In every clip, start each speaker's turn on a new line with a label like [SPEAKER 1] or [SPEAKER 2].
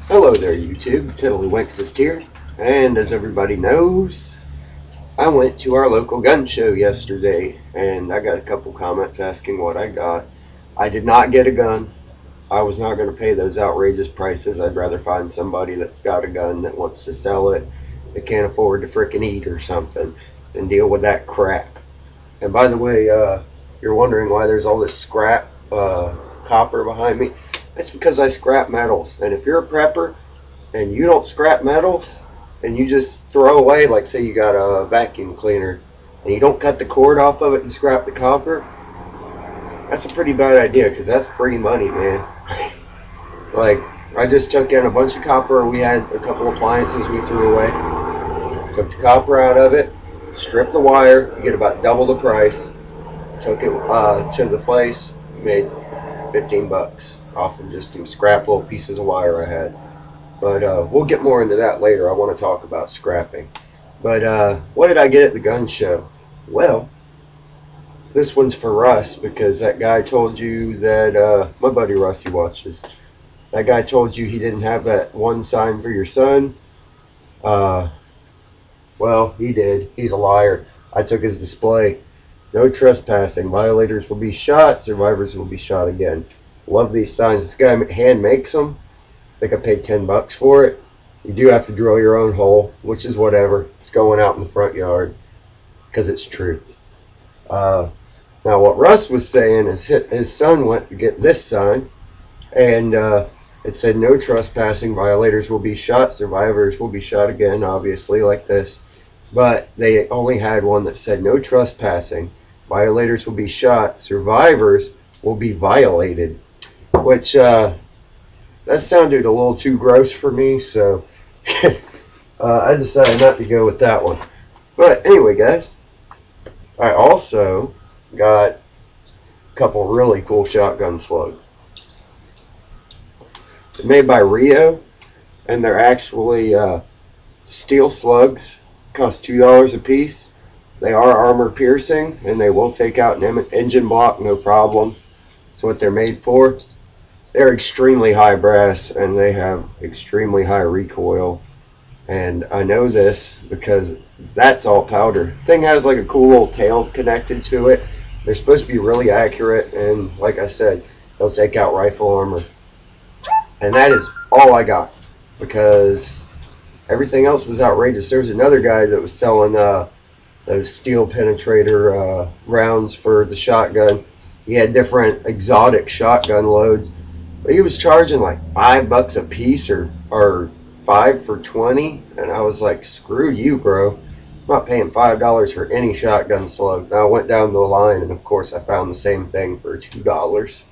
[SPEAKER 1] Hello there, YouTube. Tiddlywinks here, and as everybody knows, I went to our local gun show yesterday, and I got a couple comments asking what I got. I did not get a gun. I was not going to pay those outrageous prices. I'd rather find somebody that's got a gun that wants to sell it, that can't afford to frickin' eat or something, than deal with that crap. And by the way, you're wondering why there's all this scrap copper behind me. That's because I scrap metals, and if you're a prepper and you don't scrap metals and you just throw away, like say you got a vacuum cleaner and you don't cut the cord off of it and scrap the copper, that's a pretty bad idea because that's free money, man. Like, I just took in a bunch of copper. We had a couple appliances we threw away, took the copper out of it, stripped the wire, you get about double the price, took it to the place, made 15 bucks off of just some scrap little pieces of wire I had. But we'll get more into that later. I want to talk about scrapping. But what did I get at the gun show? Well, this one's for Russ, because that guy told you that, my buddy Russ, he watches. That guy told you he didn't have that one sign for your son. Well, he did. He's a liar. I took his display. No trespassing. Violators will be shot. Survivors will be shot again. Love these signs. This guy hand makes them. I think I paid 10 bucks for it. You do have to drill your own hole, which is whatever. It's going out in the front yard because it's true. Now, what Russ was saying is his son went to get this sign, and it said no trespassing. Violators will be shot. Survivors will be shot again, obviously, like this. But they only had one that said no trespassing. Violators will be shot. Survivors will be violated, which that sounded a little too gross for me, so I decided not to go with that one. But anyway, guys, I also got a couple really cool shotgun slugs. They're made by Rio, and they're actually steel slugs. Cost $2 a piece. They are armor piercing, and they will take out an engine block, no problem. That's what they're made for. They're extremely high brass, and they have extremely high recoil. And I know this because that's all powder. Thing has like a cool little tail connected to it. They're supposed to be really accurate, and like I said, they'll take out rifle armor. And that is all I got, because everything else was outrageous. There was another guy that was selling those steel penetrator rounds for the shotgun. He had different exotic shotgun loads, but he was charging like $5 a piece, or 5 for 20, and I was like, screw you, bro. I'm not paying $5 for any shotgun slug. Now I went down the line, and of course I found the same thing for $2.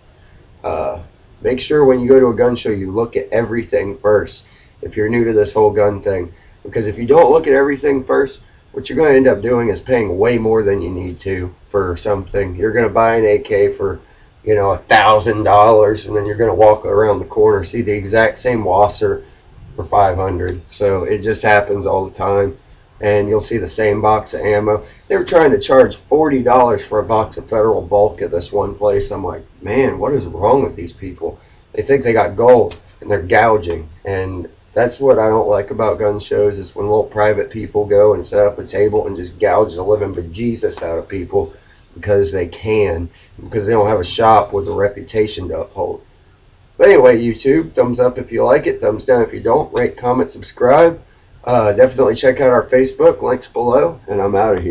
[SPEAKER 1] Make sure when you go to a gun show you look at everything first if you're new to this whole gun thing, because if you don't look at everything first, what you're going to end up doing is paying way more than you need to for something. You're going to buy an AK for, you know, $1,000, and then you're going to walk around the corner, see the exact same Wasser for $500. So it just happens all the time. And you'll see the same box of ammo. They were trying to charge $40 for a box of Federal Bulk at this one place. I'm like, man, what is wrong with these people? They think they got gold, and they're gouging. And that's what I don't like about gun shows, is when little private people go and set up a table and just gouge the living bejesus out of people because they can, because they don't have a shop with a reputation to uphold. But anyway, YouTube, thumbs up if you like it, thumbs down if you don't, rate, comment, subscribe. Definitely check out our Facebook, links below, and I'm out of here.